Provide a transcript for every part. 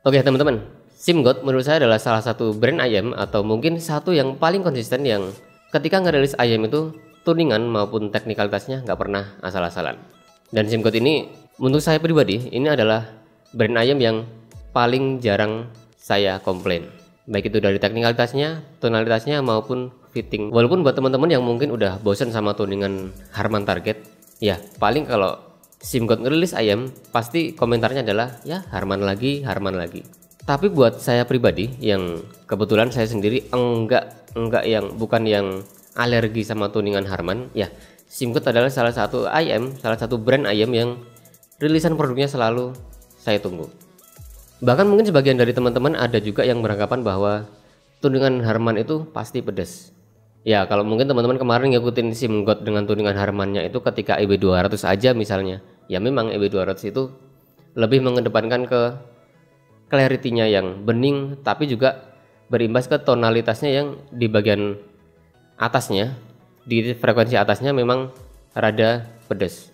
Oke teman-teman, SIMGOT menurut saya adalah salah satu brand ayam atau mungkin satu yang paling konsisten yang ketika ngerilis ayam itu tuningan maupun teknikalitasnya nggak pernah asal-asalan. Dan SIMGOT ini menurut saya pribadi ini adalah brand ayam yang paling jarang saya komplain, baik itu dari teknikalitasnya, tonalitasnya maupun fitting. Walaupun buat teman-teman yang mungkin udah bosan sama tuningan Harman Target, ya paling kalau SIMGOT ngerilis ayam pasti komentarnya adalah ya Harman lagi. Tapi buat saya pribadi yang kebetulan saya sendiri bukan yang alergi sama tuningan Harman, ya SIMGOT adalah salah satu brand ayam yang rilisan produknya selalu saya tunggu. Bahkan mungkin sebagian dari teman-teman ada juga yang beranggapan bahwa tuningan Harman itu pasti pedas. Ya kalau mungkin teman-teman kemarin ngikutin SIMGOT dengan tuningan Harmannya itu ketika EB200 aja misalnya, ya memang EB200 itu lebih mengedepankan ke clarity-nya yang bening, tapi juga berimbas ke tonalitasnya yang di bagian atasnya, di frekuensi atasnya memang rada pedas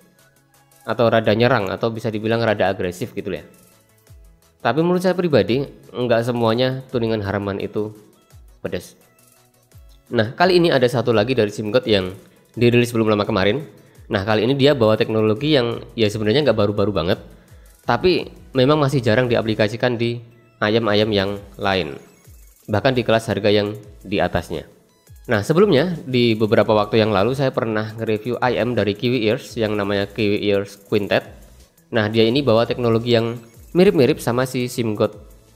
atau rada nyerang atau bisa dibilang rada agresif gitu ya. Tapi menurut saya pribadi enggak semuanya tuningan Harman itu pedas. Nah kali ini ada satu lagi dari SIMGOT yang dirilis belum lama kemarin. Nah kali ini dia bawa teknologi yang ya sebenarnya nggak baru-baru banget, tapi memang masih jarang diaplikasikan di ayam-ayam yang lain, bahkan di kelas harga yang di atasnya. Nah sebelumnya di beberapa waktu yang lalu saya pernah nge-review ayam dari Kiwi Ears yang namanya Kiwi Ears Quintet. Nah dia ini bawa teknologi yang mirip-mirip sama si SIMGOT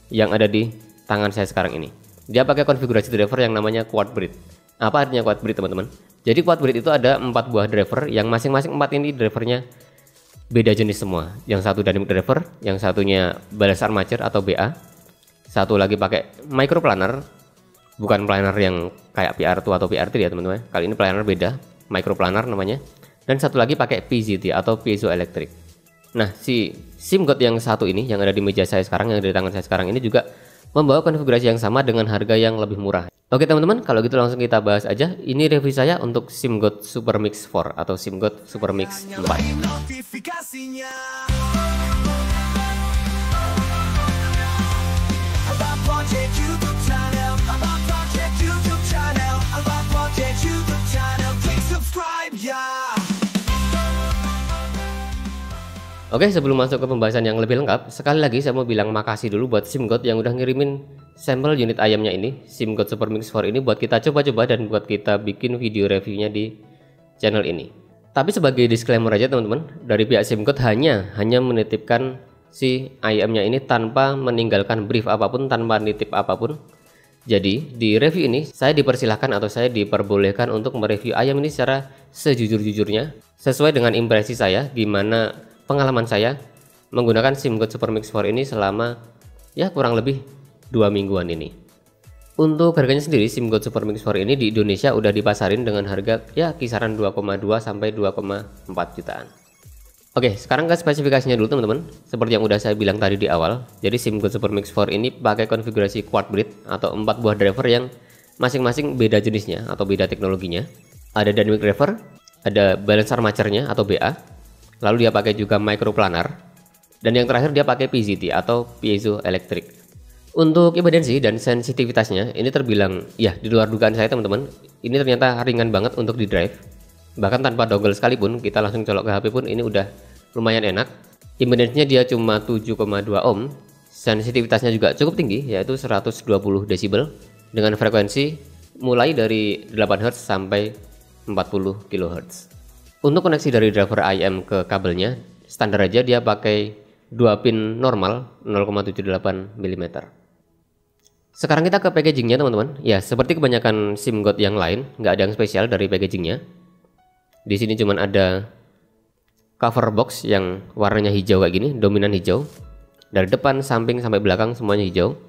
yang ada di tangan saya sekarang ini. Dia pakai konfigurasi driver yang namanya quad breed. Apa artinya quad breed teman-teman? Jadi quad breed itu ada 4 buah driver yang masing-masing 4 ini drivernya beda jenis semua. Yang satu dynamic driver, yang satunya balance armature atau BA. Satu lagi pakai microplaner, bukan planer yang kayak PR2 atau PR3 ya teman-teman. Kali ini planer beda, microplaner namanya. Dan satu lagi pakai PZT atau piezoelectric. Nah si SIMGOT yang satu ini yang ada di meja saya sekarang, yang ada di tangan saya sekarang ini juga membawa konfigurasi yang sama dengan harga yang lebih murah. Oke teman-teman, kalau gitu langsung kita bahas aja. Ini review saya untuk SIMGOT SuperMix 4 atau SIMGOT SuperMix 4. Oke, sebelum masuk ke pembahasan yang lebih lengkap, sekali lagi saya mau bilang makasih dulu buat SIMGOT yang udah ngirimin sampel unit ayamnya ini, SIMGOT SuperMix 4 ini buat kita coba-coba dan buat kita bikin video reviewnya di channel ini. Tapi sebagai disclaimer aja teman-teman, dari pihak SIMGOT hanya menitipkan si ayamnya ini tanpa meninggalkan brief apapun, tanpa nitip apapun. Jadi di review ini saya dipersilahkan atau saya diperbolehkan untuk mereview ayam ini secara sejujur-jujurnya, sesuai dengan impresi saya, gimana pengalaman saya menggunakan SIMGOT SuperMix 4 ini selama ya kurang lebih 2 mingguan ini. Untuk harganya sendiri SIMGOT SuperMix 4 ini di Indonesia udah dipasarin dengan harga ya kisaran 2,2 sampai 2,4 jutaan. Oke, sekarang ke spesifikasinya dulu teman-teman. Seperti yang udah saya bilang tadi di awal, jadi SIMGOT SuperMix 4 ini pakai konfigurasi quad breed atau 4 buah driver yang masing-masing beda jenisnya atau beda teknologinya. Ada dynamic driver, ada balance armature-nya atau BA. Lalu dia pakai juga microplaner, dan yang terakhir dia pakai PZT atau piezoelectric. Untuk impedansi dan sensitivitasnya ini terbilang ya di luar dugaan saya teman-teman. Ini ternyata ringan banget untuk di drive, bahkan tanpa dongle sekalipun kita langsung colok ke HP pun ini udah lumayan enak. Impedansinya dia cuma 7,2 ohm, sensitivitasnya juga cukup tinggi yaitu 120 desibel dengan frekuensi mulai dari 8 Hz sampai 40 kHz. Untuk koneksi dari driver IM ke kabelnya standar aja dia pakai 2 pin normal 0,78 mm. Sekarang kita ke packagingnya teman-teman. Ya seperti kebanyakan SIMGOT yang lain, nggak ada yang spesial dari packagingnya. Di sini cuman ada cover box yang warnanya hijau kayak gini, dominan hijau. Dari depan, samping sampai belakang semuanya hijau.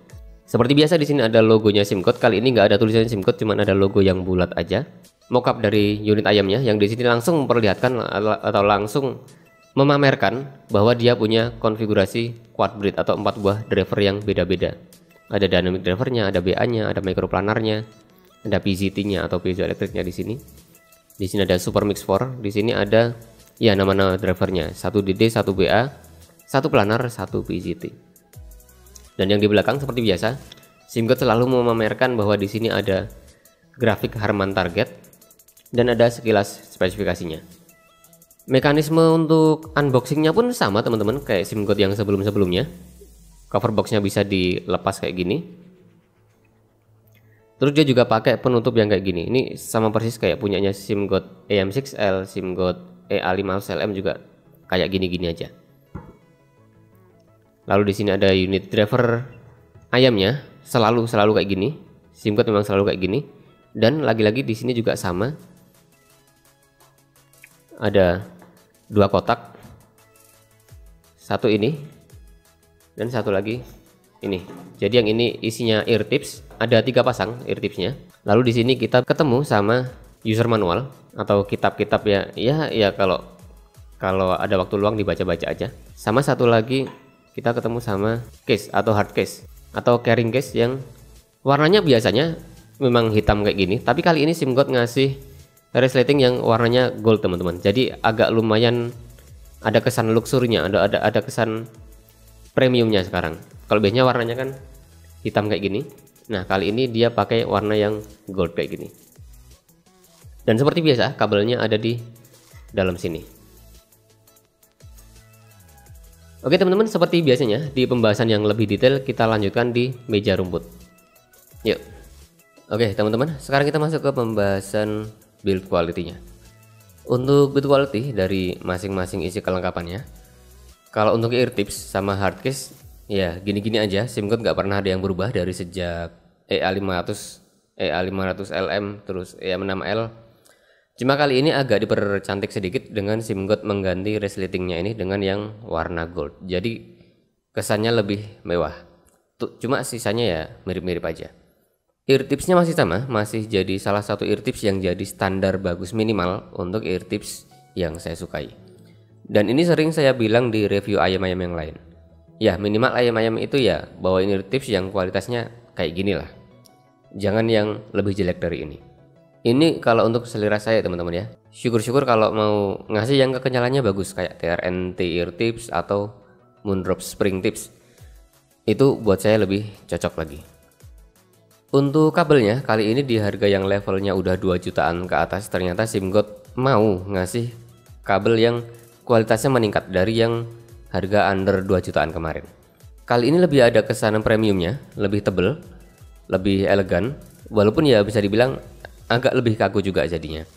Seperti biasa di sini ada logonya SIMGOT. Kali ini nggak ada tulisan SIMGOT, cuman ada logo yang bulat aja. Mockup dari unit ayamnya yang di sini langsung memperlihatkan atau langsung memamerkan bahwa dia punya konfigurasi quad breed atau 4 buah driver yang beda-beda. Ada dynamic drivernya, ada BA-nya, ada microplanernya, ada PZT-nya atau piezoelectric-nya di sini. Di sini ada SuperMix 4, di sini ada ya nama-nama drivernya, 1 DD, 1 BA, 1 planer, 1 PZT. Dan yang di belakang seperti biasa, SIMGOT selalu memamerkan bahwa di sini ada grafik Harman target dan ada sekilas spesifikasinya. Mekanisme untuk unboxingnya pun sama teman-teman, kayak SIMGOT yang sebelum-sebelumnya. Cover boxnya bisa dilepas kayak gini. Terus dia juga pakai penutup yang kayak gini. Ini sama persis kayak punyanya SIMGOT EM6L, SIMGOT EA5LM juga kayak gini-gini aja. Lalu di sini ada unit driver ayamnya, selalu kayak gini. SIMGOT memang selalu kayak gini. Dan lagi-lagi di sini juga sama. Ada 2 kotak. Satu ini dan satu lagi ini. Jadi yang ini isinya ear tips, ada 3 pasang ear tipsnya. Lalu di sini kita ketemu sama user manual atau kitab-kitab ya kalau ada waktu luang dibaca-baca aja. Sama satu lagi kita ketemu sama case atau hard case atau carrying case yang warnanya biasanya memang hitam kayak gini, tapi kali ini SIMGOT ngasih resleting yang warnanya gold teman-teman. Jadi agak lumayan ada kesan luxurinya, ada kesan premiumnya sekarang. Kalau biasanya warnanya kan hitam kayak gini. Nah, kali ini dia pakai warna yang gold kayak gini. Dan seperti biasa, kabelnya ada di dalam sini. Oke teman-teman, seperti biasanya di pembahasan yang lebih detail kita lanjutkan di meja rumput. Yuk. Oke teman-teman, sekarang kita masuk ke pembahasan build quality-nya. Untuk build quality dari masing-masing isi kelengkapannya, kalau untuk ear tips sama hard case ya gini-gini aja. SIMGOT nggak pernah ada yang berubah dari sejak EA500, EA500LM, terus EM6L. Cuma kali ini agak dipercantik sedikit dengan SIMGOT mengganti resletingnya ini dengan yang warna gold. Jadi kesannya lebih mewah. Cuma sisanya ya mirip-mirip aja. Ear tipsnya masih sama, masih jadi salah satu ear tips yang jadi standar bagus minimal untuk ear tips yang saya sukai. Dan ini sering saya bilang di review ayam-ayam yang lain. Ya minimal ayam-ayam itu ya bawain ear tips yang kualitasnya kayak gini lah. Jangan yang lebih jelek dari ini. Ini kalau untuk selera saya teman-teman ya. Syukur-syukur kalau mau ngasih yang kekenyalannya bagus kayak TRNT ear tips atau Moondrop spring tips. Itu buat saya lebih cocok lagi. Untuk kabelnya kali ini di harga yang levelnya udah 2 jutaan ke atas, ternyata SIMGOT mau ngasih kabel yang kualitasnya meningkat dari yang harga under 2 jutaan kemarin. Kali ini lebih ada kesan premiumnya, lebih tebel, lebih elegan, walaupun ya bisa dibilang agak lebih kaku juga jadinya.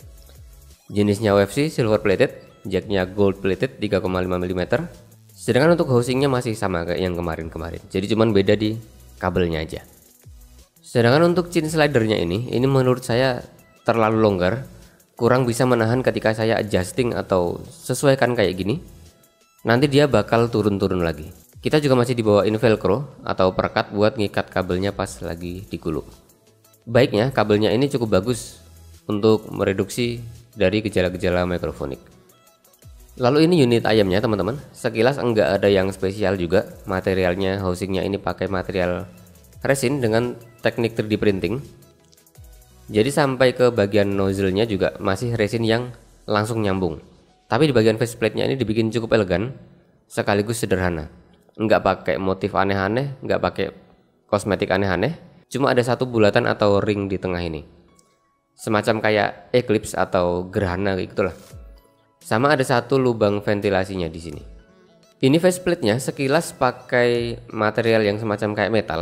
Jenisnya UFC silver plated, jacknya gold plated 3,5 mm. Sedangkan untuk housingnya masih sama kayak yang kemarin-kemarin. Jadi cuman beda di kabelnya aja. Sedangkan untuk chin slidernya ini menurut saya terlalu longgar, kurang bisa menahan ketika saya adjusting atau sesuaikan kayak gini. Nanti dia bakal turun-turun lagi. Kita juga masih dibawain velcro atau perekat buat ngikat kabelnya pas lagi digulung. Baiknya kabelnya ini cukup bagus untuk mereduksi dari gejala-gejala mikrofonik. Lalu ini unit ayamnya teman-teman. Sekilas enggak ada yang spesial juga. Materialnya, housingnya ini pakai material resin dengan teknik 3D printing. Jadi sampai ke bagian nozzle-nya juga masih resin yang langsung nyambung. Tapi di bagian faceplate-nya ini dibikin cukup elegan, sekaligus sederhana. Nggak pakai motif aneh-aneh, nggak pakai kosmetik aneh-aneh. Cuma ada satu bulatan atau ring di tengah ini. Semacam kayak eclipse atau gerhana gitulah. Sama ada satu lubang ventilasinya di sini. Ini faceplate-nya sekilas pakai material yang semacam kayak metal.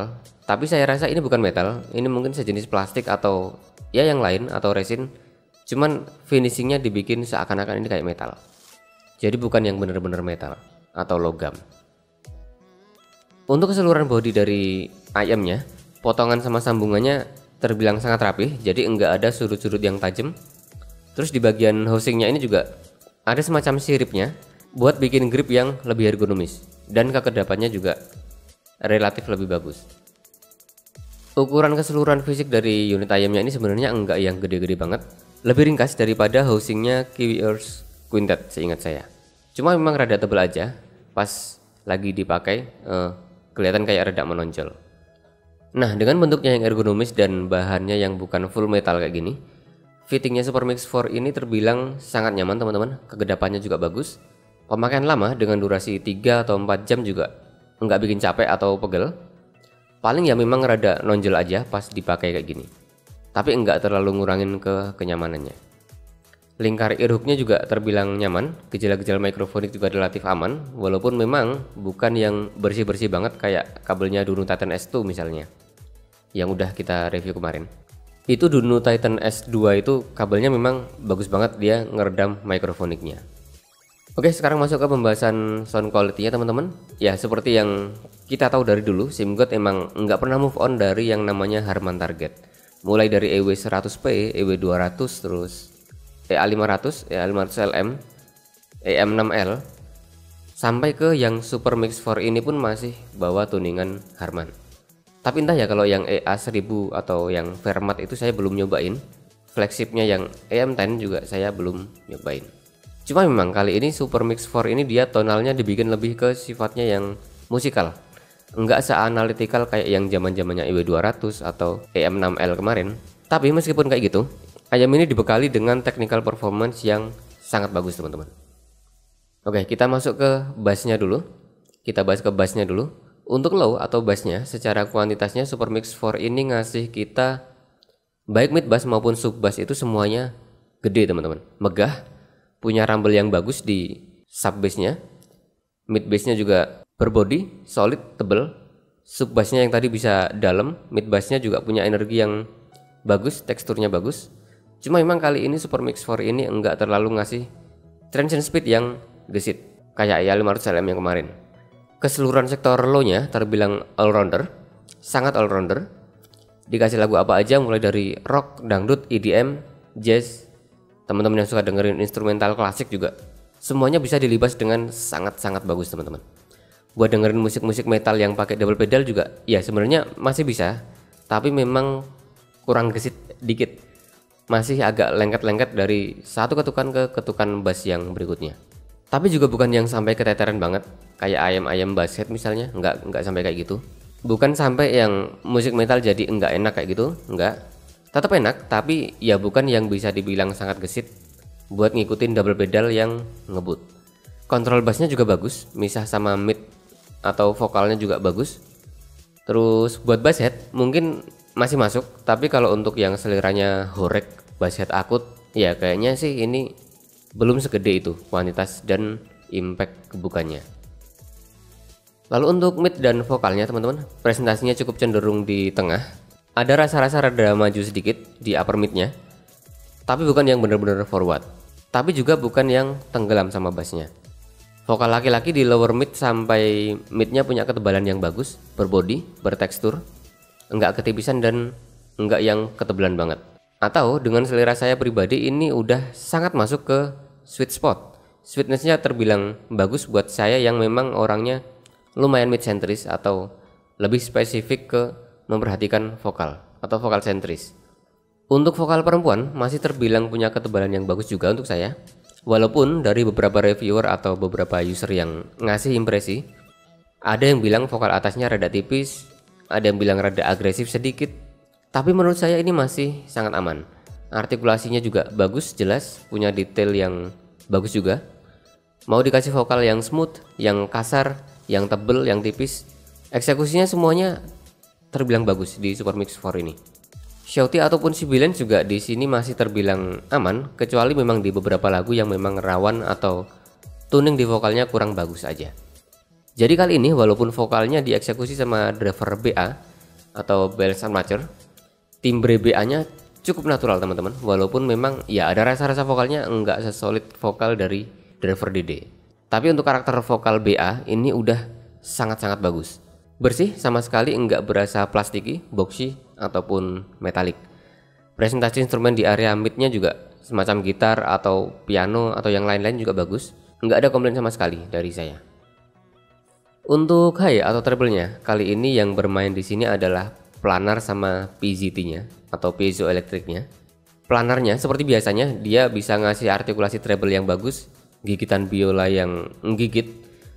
Tapi saya rasa ini bukan metal, ini mungkin sejenis plastik atau ya yang lain atau resin. Cuman finishingnya dibikin seakan-akan ini kayak metal. Jadi bukan yang bener-bener metal atau logam. Untuk keseluruhan bodi dari ayamnya, potongan sama sambungannya terbilang sangat rapih. Jadi enggak ada sudut-sudut yang tajam. Terus di bagian housingnya ini juga ada semacam siripnya buat bikin grip yang lebih ergonomis. Dan kekedapannya juga relatif lebih bagus. Ukuran keseluruhan fisik dari unit ayamnya ini sebenarnya enggak yang gede-gede banget. Lebih ringkas daripada housingnya Kiwi Earth Quintet seingat saya. Cuma memang rada tebel aja. Pas lagi dipakai kelihatan kayak rada menonjol. Nah dengan bentuknya yang ergonomis dan bahannya yang bukan full metal kayak gini, fittingnya Supermix 4 ini terbilang sangat nyaman teman-teman. Kegedapannya juga bagus. Pemakaian lama dengan durasi 3 atau 4 jam juga nggak bikin capek atau pegel. Paling ya memang rada nonjol aja pas dipakai kayak gini, tapi enggak terlalu ngurangin kenyamanannya. Lingkar earhooknya juga terbilang nyaman, gejala-gejala mikrofonik juga relatif aman, walaupun memang bukan yang bersih-bersih banget kayak kabelnya Dunu Titan S2 misalnya, yang udah kita review kemarin. Itu Dunu Titan S2 itu kabelnya memang bagus banget, dia ngeredam mikrofoniknya. Oke, sekarang masuk ke pembahasan sound quality-nya teman-teman. Ya, seperti yang kita tahu dari dulu, SIMGOT emang nggak pernah move on dari yang namanya Harman target. Mulai dari EW100P, EW200, terus EA500, EA500LM, EM6L, sampai ke yang Super Mix 4 ini pun masih bawa tuningan Harman. Tapi entah ya, kalau yang EA1000 atau yang Vermat itu saya belum nyobain. Flagshipnya yang EM10 juga saya belum nyobain. Cuma memang kali ini Super Mix 4 ini dia tonalnya dibikin lebih ke sifatnya yang musikal, enggak seanalitikal kayak yang zaman-zamannya EW200 atau EM6L kemarin. Tapi meskipun kayak gitu, ayam ini dibekali dengan technical performance yang sangat bagus teman-teman. Oke, kita masuk ke bassnya dulu. Kita bahas ke bassnya dulu. Untuk low atau bassnya, secara kuantitasnya Super Mix 4 ini ngasih kita baik mid bass maupun sub bass itu semuanya gede teman-teman, megah. Punya rumble yang bagus di sub bassnya, mid bassnya juga berbody, solid, tebel. Sub bassnya yang tadi bisa dalam, mid bassnya juga punya energi yang bagus, teksturnya bagus. Cuma memang kali ini Super Mix 4 ini enggak terlalu ngasih transition speed yang gesit kayak EA500LM yang kemarin. Keseluruhan sektor low-nya terbilang all-rounder, sangat all-rounder. Dikasih lagu apa aja, mulai dari rock, dangdut, EDM, jazz. Teman-teman yang suka dengerin instrumental klasik juga semuanya bisa dilibas dengan sangat-sangat bagus teman-teman. Buat dengerin musik-musik metal yang pakai double pedal juga ya sebenarnya masih bisa, tapi memang kurang gesit dikit. Masih agak lengket-lengket dari satu ketukan ke ketukan bass yang berikutnya. Tapi juga bukan yang sampai keteteran banget kayak ayam-ayam bass head misalnya, enggak sampai kayak gitu. Bukan sampai yang musik metal jadi enggak enak kayak gitu, enggak. Tetap enak, tapi ya bukan yang bisa dibilang sangat gesit buat ngikutin double pedal yang ngebut. Kontrol bassnya juga bagus, misah sama mid atau vokalnya juga bagus. Terus buat bass head mungkin masih masuk, tapi kalau untuk yang seliranya horek bass head akut, ya kayaknya sih ini belum segede itu kuantitas dan impact kebukannya. Lalu untuk mid dan vokalnya teman-teman, presentasinya cukup cenderung di tengah. Ada rasa-rasa rada maju sedikit di upper midnya, tapi bukan yang bener-bener forward, tapi juga bukan yang tenggelam sama bassnya. Vokal laki-laki di lower mid sampai midnya punya ketebalan yang bagus, berbody, bertekstur, enggak ketipisan dan enggak yang ketebalan banget. Atau dengan selera saya pribadi ini udah sangat masuk ke sweet spot. Sweetnessnya terbilang bagus buat saya yang memang orangnya lumayan mid sentris atau lebih spesifik ke memperhatikan vokal atau vokal sentris. Untuk vokal perempuan masih terbilang punya ketebalan yang bagus juga untuk saya. Walaupun dari beberapa reviewer atau beberapa user yang ngasih impresi, ada yang bilang vokal atasnya rada tipis, ada yang bilang rada agresif sedikit. Tapi menurut saya ini masih sangat aman. Artikulasinya juga bagus, jelas, punya detail yang bagus juga. Mau dikasih vokal yang smooth, yang kasar, yang tebel, yang tipis, eksekusinya semuanya terbilang bagus di Super Mix 4 ini. Shouty ataupun Sibilance juga di sini masih terbilang aman, kecuali memang di beberapa lagu yang memang rawan atau tuning di vokalnya kurang bagus aja. Jadi kali ini walaupun vokalnya dieksekusi sama driver BA atau Bells Armature, timbre BA-nya cukup natural teman-teman, walaupun memang ya ada rasa-rasa vokalnya enggak sesolid vokal dari driver DD. Tapi untuk karakter vokal BA ini udah sangat-sangat bagus. Bersih, sama sekali enggak berasa plastiki, boxy, ataupun metalik. Presentasi instrumen di area midnya juga semacam gitar atau piano atau yang lain-lain juga bagus. Enggak ada komplain sama sekali dari saya. Untuk high atau treble-nya, kali ini yang bermain di sini adalah planar sama PZT-nya atau piezoelektriknya. Planarnya seperti biasanya dia bisa ngasih artikulasi treble yang bagus, gigitan biola yang menggigit,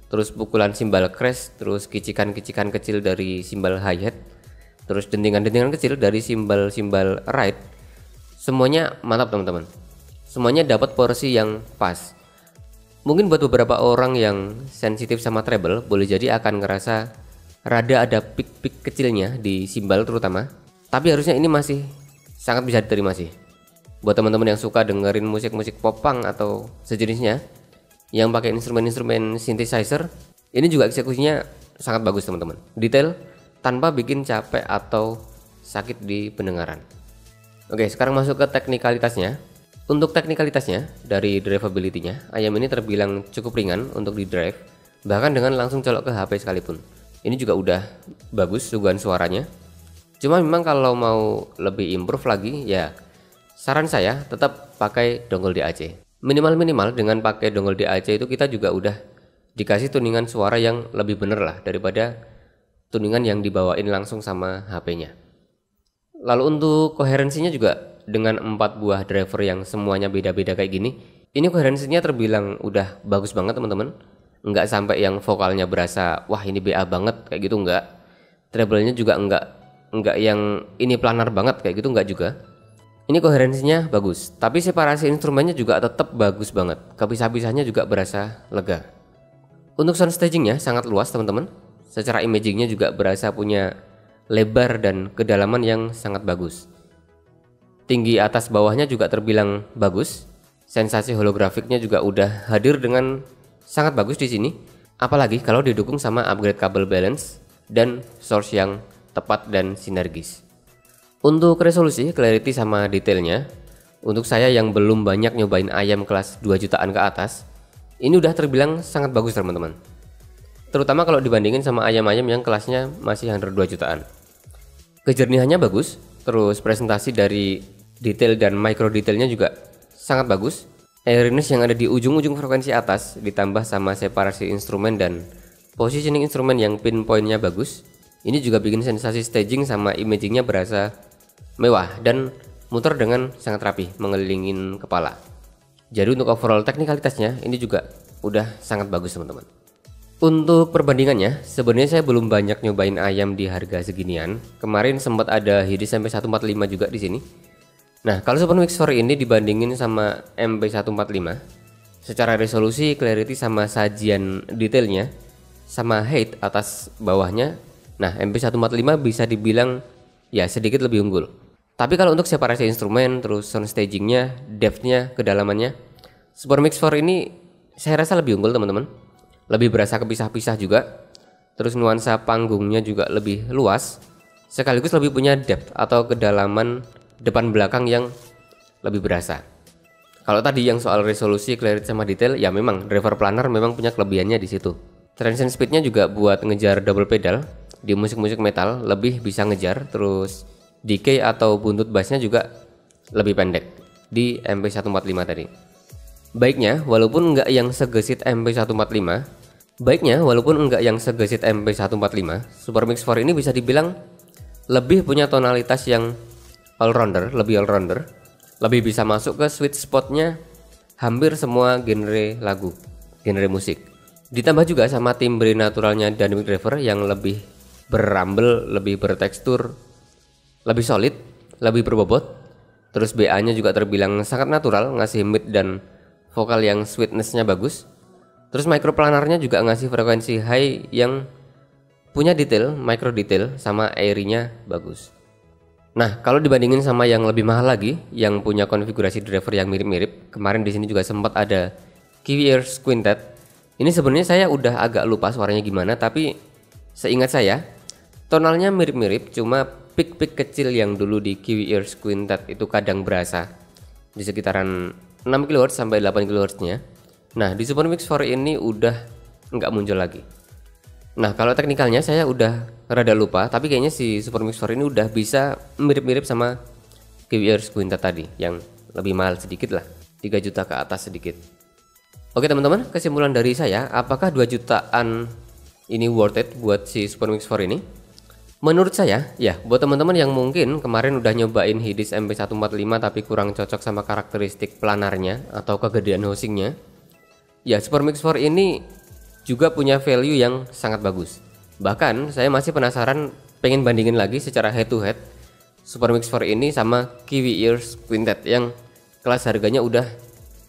terus pukulan simbal crash, terus kicikan-kicikan kecil dari simbal hi-hat, terus dentingan-dentingan kecil dari simbal-simbal ride. Semuanya mantap teman-teman. Semuanya dapat porsi yang pas. Mungkin buat beberapa orang yang sensitif sama treble boleh jadi akan ngerasa rada ada pik-pik kecilnya di simbal terutama, tapi harusnya ini masih sangat bisa diterima sih. Buat teman-teman yang suka dengerin musik-musik pop-punk atau sejenisnya yang pakai instrumen-instrumen synthesizer, ini juga eksekusinya sangat bagus teman-teman. Detail tanpa bikin capek atau sakit di pendengaran. Oke, sekarang masuk ke teknikalitasnya. Untuk teknikalitasnya, dari drivability-nya, ayam ini terbilang cukup ringan untuk di drive, bahkan dengan langsung colok ke HP sekalipun. Ini juga udah bagus suguhan suaranya. Cuma memang kalau mau lebih improve lagi, ya saran saya tetap pakai dongle DAC. Minimal dengan pakai dongle DAC itu kita juga udah dikasih tuningan suara yang lebih bener lah daripada tuningan yang dibawain langsung sama HP-nya. Lalu untuk koherensinya juga dengan 4 buah driver yang semuanya beda-beda kayak gini, ini koherensinya terbilang udah bagus banget teman-teman. Nggak sampai yang vokalnya berasa wah ini BA banget kayak gitu, nggak. Treble-nya juga nggak yang ini planar banget kayak gitu, nggak juga. Ini koherensinya bagus, tapi separasi instrumennya juga tetap bagus banget. Kepisah-pisahnya juga berasa lega. Untuk sound stagingnya sangat luas teman-teman. Secara imagingnya juga berasa punya lebar dan kedalaman yang sangat bagus. Tinggi atas bawahnya juga terbilang bagus. Sensasi holografiknya juga udah hadir dengan sangat bagus di sini. Apalagi kalau didukung sama upgrade kabel balance dan source yang tepat dan sinergis. Untuk resolusi, clarity sama detailnya, untuk saya yang belum banyak nyobain ayam kelas 2 jutaan ke atas, ini udah terbilang sangat bagus teman-teman. Terutama kalau dibandingin sama ayam-ayam yang kelasnya masih under 2 jutaan. Kejernihannya bagus, terus presentasi dari detail dan micro detailnya juga sangat bagus. Airiness yang ada di ujung-ujung frekuensi atas ditambah sama separasi instrumen dan positioning instrumen yang pinpointnya bagus. Ini juga bikin sensasi staging sama imagingnya berasa mewah dan muter dengan sangat rapi mengelilingin kepala. Jadi untuk overall teknikalitasnya ini juga udah sangat bagus teman-teman. Untuk perbandingannya, sebenarnya saya belum banyak nyobain ayam di harga seginian. Kemarin sempat ada Hidis MP145 juga di sini. Nah, kalau Super Mix 4 ini dibandingin sama MP145, secara resolusi, clarity sama sajian detailnya sama height atas bawahnya, nah MP145 bisa dibilang ya sedikit lebih unggul. Tapi kalau untuk separasi instrumen, terus sound stagingnya, depthnya, kedalamannya, Super Mix 4 ini saya rasa lebih unggul teman-teman. Lebih berasa kepisah-pisah juga. Terus nuansa panggungnya juga lebih luas, sekaligus lebih punya depth atau kedalaman depan belakang yang lebih berasa. Kalau tadi yang soal resolusi, clarity sama detail, ya memang driver planar memang punya kelebihannya di situ. Transition speednya juga buat ngejar double pedal di musik-musik metal lebih bisa ngejar. Terus decay atau buntut bassnya juga lebih pendek di MP145 tadi. Baiknya walaupun enggak yang segesit MP145, Super Mix 4 ini bisa dibilang lebih punya tonalitas yang all-rounder, lebih bisa masuk ke sweet spotnya hampir semua genre lagu, genre musik. Ditambah juga sama timbre naturalnya dynamic driver yang lebih berrumble, lebih bertekstur, lebih solid, lebih berbobot. Terus BA nya juga terbilang sangat natural, ngasih mid dan vokal yang sweetnessnya bagus. Terus microplanarnya juga ngasih frekuensi high yang punya detail, micro detail sama airy-nya bagus. Nah, kalau dibandingin sama yang lebih mahal lagi yang punya konfigurasi driver yang mirip-mirip, kemarin di sini juga sempat ada Kiwi Ears Quintet. Ini sebenarnya saya udah agak lupa suaranya gimana, tapi seingat saya tonalnya mirip-mirip, cuma pik-pik kecil yang dulu di Kiwi Ears Quintet itu kadang berasa di sekitaran 6 kHz sampai 8 kHz nya. Nah di Super Mix 4 ini udah nggak muncul lagi. Nah kalau teknikalnya saya udah rada lupa, tapi kayaknya si Super Mix 4 ini udah bisa mirip-mirip sama Kiwi Ears Quintet tadi yang lebih mahal sedikit lah, 3 juta ke atas sedikit. Oke teman-teman, kesimpulan dari saya, apakah 2 jutaan ini worth it buat si Super Mix 4 ini? Menurut saya, ya buat teman-teman yang mungkin kemarin udah nyobain Hidis MP145 tapi kurang cocok sama karakteristik planarnya atau kegedean housingnya, ya Super Mix 4 ini juga punya value yang sangat bagus. Bahkan saya masih penasaran pengen bandingin lagi secara head to head Super Mix 4 ini sama Kiwi Ears Quintet yang kelas harganya udah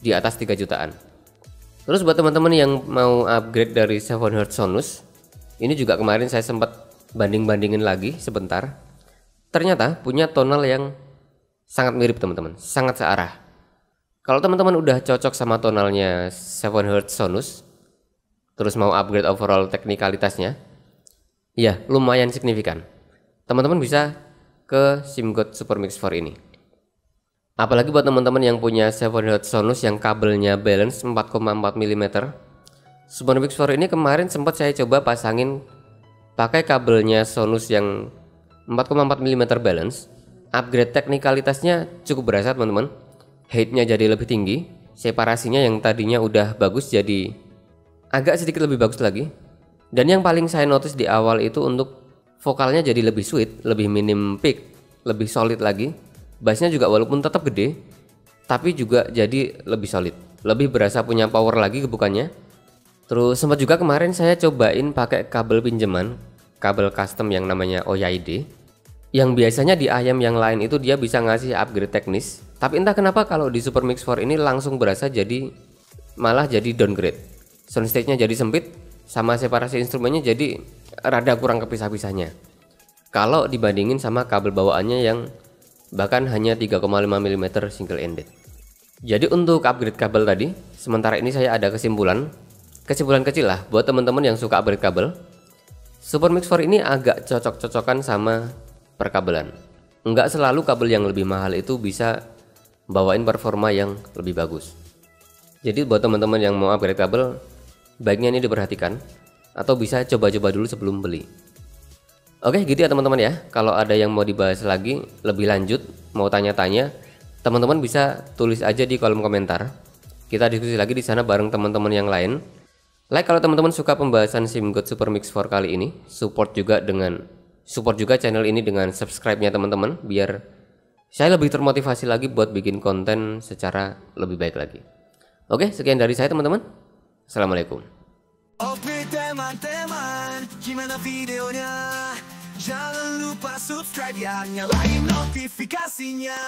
di atas 3 jutaan. Terus buat teman-teman yang mau upgrade dari 7 Hz Sonus, ini juga kemarin saya sempat banding-bandingin lagi sebentar. Ternyata punya tonal yang sangat mirip teman-teman, sangat searah. Kalau teman-teman udah cocok sama tonalnya 7Hz Sonus, terus mau upgrade overall teknikalitasnya, ya lumayan signifikan. Teman-teman bisa ke SIMGOT SuperMix 4 ini. Apalagi buat teman-teman yang punya 7Hz Sonus yang kabelnya balance 4,4 mm. SuperMix 4 ini kemarin sempat saya coba pasangin pakai kabelnya Sonus yang 4,4 mm balance. Upgrade teknikalitasnya cukup berasa teman-teman. Height-nya jadi lebih tinggi, separasinya yang tadinya udah bagus jadi agak sedikit lebih bagus lagi. Dan yang paling saya notice di awal itu untuk vokalnya jadi lebih sweet, lebih minim peak, lebih solid lagi. Bassnya juga walaupun tetap gede, tapi juga jadi lebih solid, lebih berasa punya power lagi kebukannya. Terus sempat juga kemarin saya cobain pakai kabel pinjaman, kabel custom yang namanya OYD, yang biasanya di ayam yang lain itu dia bisa ngasih upgrade teknis, tapi entah kenapa kalau di SuperMix 4 ini langsung berasa malah jadi downgrade. Soundstage-nya jadi sempit, sama separasi instrumennya jadi rada kurang kepisah-pisahnya kalau dibandingin sama kabel bawaannya yang bahkan hanya 3,5 mm single ended. Jadi untuk upgrade kabel tadi, sementara ini saya ada kesimpulan kecil lah buat teman-teman yang suka upgrade kabel. SuperMix 4 ini agak cocok-cocokan sama perkabelan. Enggak selalu kabel yang lebih mahal itu bisa bawain performa yang lebih bagus. Jadi buat teman-teman yang mau upgrade kabel, baiknya ini diperhatikan atau bisa coba-coba dulu sebelum beli. Oke, gitu ya teman-teman ya. Kalau ada yang mau dibahas lagi lebih lanjut, mau tanya-tanya, teman-teman bisa tulis aja di kolom komentar. Kita diskusi lagi di sana bareng teman-teman yang lain. Like kalau teman-teman suka pembahasan SIMGOT SuperMix 4 kali ini. Support juga channel ini dengan subscribe-nya teman-teman, biar saya lebih termotivasi lagi buat bikin konten secara lebih baik lagi. Oke, sekian dari saya teman-teman. Assalamualaikum. Oke teman-teman, gimana videonya? Jangan lupa subscribe ya, nyalain notifikasinya.